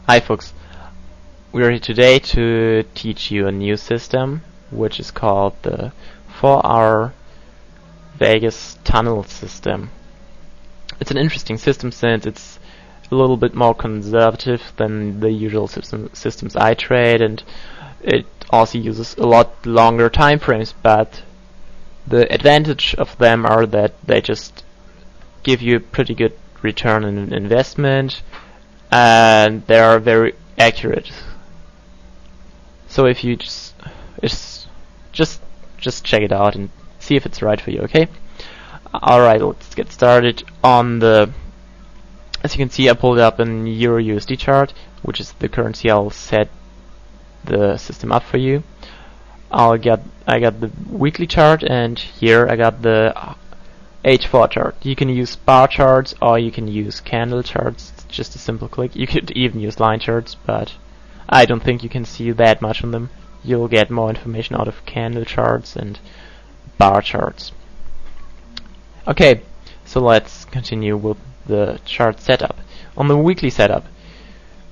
Hi folks, we are here today to teach you a new system which is called the 4-hour Vegas tunnel system. It's an interesting system since it's a little bit more conservative than the usual systems I trade, and it also uses a lot longer time frames, but the advantage of them are that they just give you a pretty good return on investment, and they are very accurate. So if you just check it out and see if it's right for you, okay? Alright, let's get started. As you can see, I pulled up an Euro USD chart, which is the currency I'll set the system up for you. I got the weekly chart, and here I got the H4 chart. You can use bar charts or you can use candle charts. It's just a simple click. You could even use line charts, but I don't think you can see that much on them. You'll get more information out of candle charts and bar charts. Okay, so let's continue with the chart setup. On the weekly setup,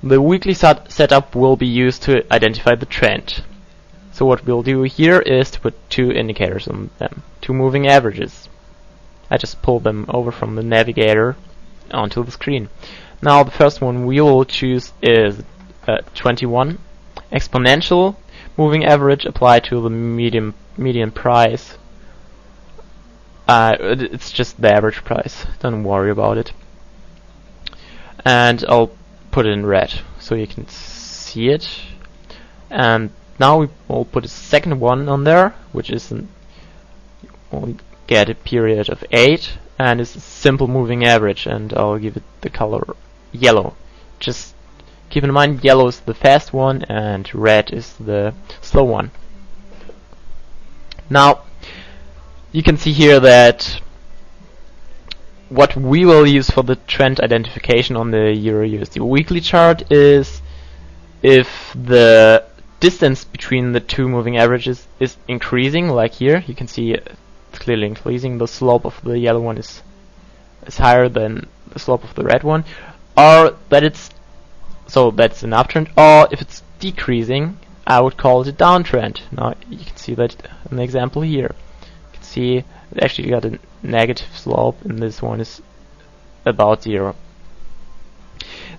the weekly setup will be used to identify the trend. So what we'll do here is to put two indicators on them, two moving averages. I just pulled them over from the navigator onto the screen. Now the first one we will choose is 21 exponential moving average applied to the median price. It's just the average price, don't worry about it. And I'll put it in red so you can see it. And now we'll put a second one on there, which is we'll get a period of 8, and it's a simple moving average, and I'll give it the color yellow. Just keep in mind, yellow is the fast one and red is the slow one. Now you can see here that what we will use for the trend identification on the Euro USD weekly chart is if the distance between the two moving averages is increasing, like here you can see it's clearly increasing. The slope of the yellow one is higher than the slope of the red one, or that that's an uptrend, or if it's decreasing, I would call it a downtrend. Now you can see that in the example here. You can see it actually got a negative slope, and this one is about 0.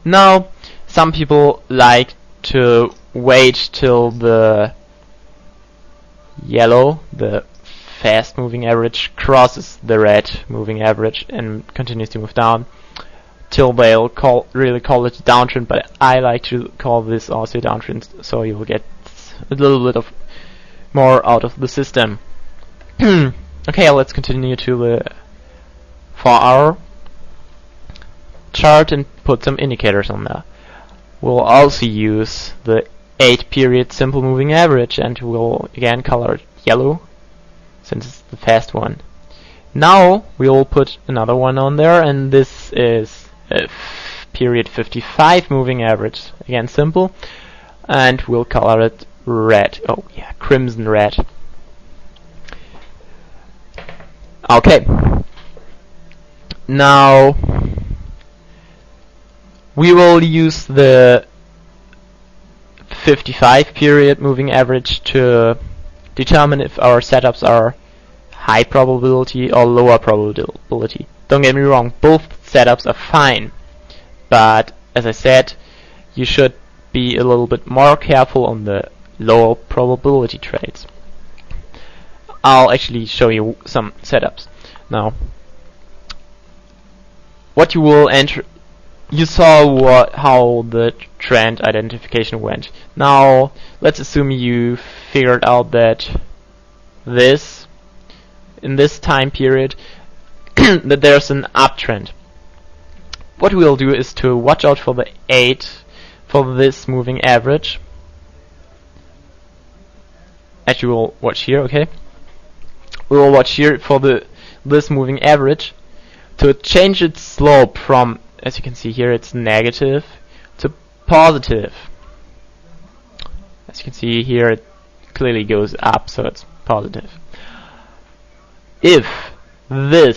Now some people like to wait till the yellow, the fast moving average, crosses the red moving average and continues to move down till they'll really call it a downtrend, but I like to call this also a downtrend, so you will get a little bit of more out of the system. Okay, let's continue to the 4-hour chart and put some indicators on there. We'll also use the 8-period simple moving average, and we'll again color it yellow since it's the fast one. Now we'll put another one on there, and this is a period 55 moving average, again simple, and we'll color it red. Oh yeah, crimson red. Okay, now we will use the 55 period moving average to determine if our setups are high probability or lower probability. Don't get me wrong, both setups are fine, but as I said, you should be a little bit more careful on the lower probability trades. I'll actually show you some setups. Now, what you will enter, you saw how the trend identification went. Now let's assume you figured out that in this time period that there's an uptrend. What we'll do is to watch out for the 8 for this moving average. Actually, we'll watch here, okay? We will watch here for this moving average to change its slope from, as you can see here, it's negative to positive. As you can see here, it clearly goes up, so it's positive. If the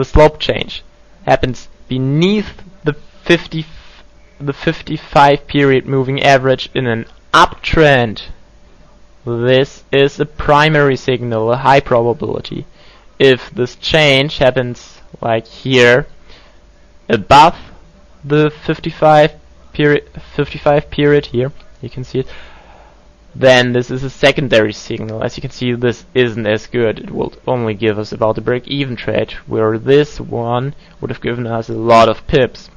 slope change happens beneath the the 55 period moving average in an uptrend. This is a primary signal, a high probability. If this change happens like here, above the 55 period here, you can see it, then this is a secondary signal. As you can see, this isn't as good. It will only give us about a break-even trade, where this one would have given us a lot of pips.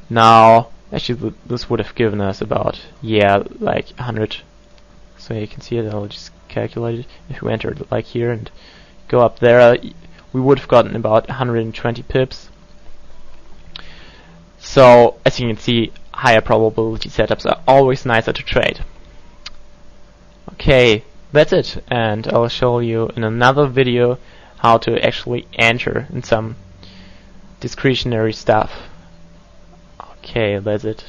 Now, actually this would have given us about, yeah, like 100. So you can see it. I'll just calculate it. If we entered like here and go up there, we would have gotten about 120 pips. So as you can see, higher probability setups are always nicer to trade. Okay, that's it, and I'll show you in another video how to actually enter in some discretionary stuff. Okay, that's it.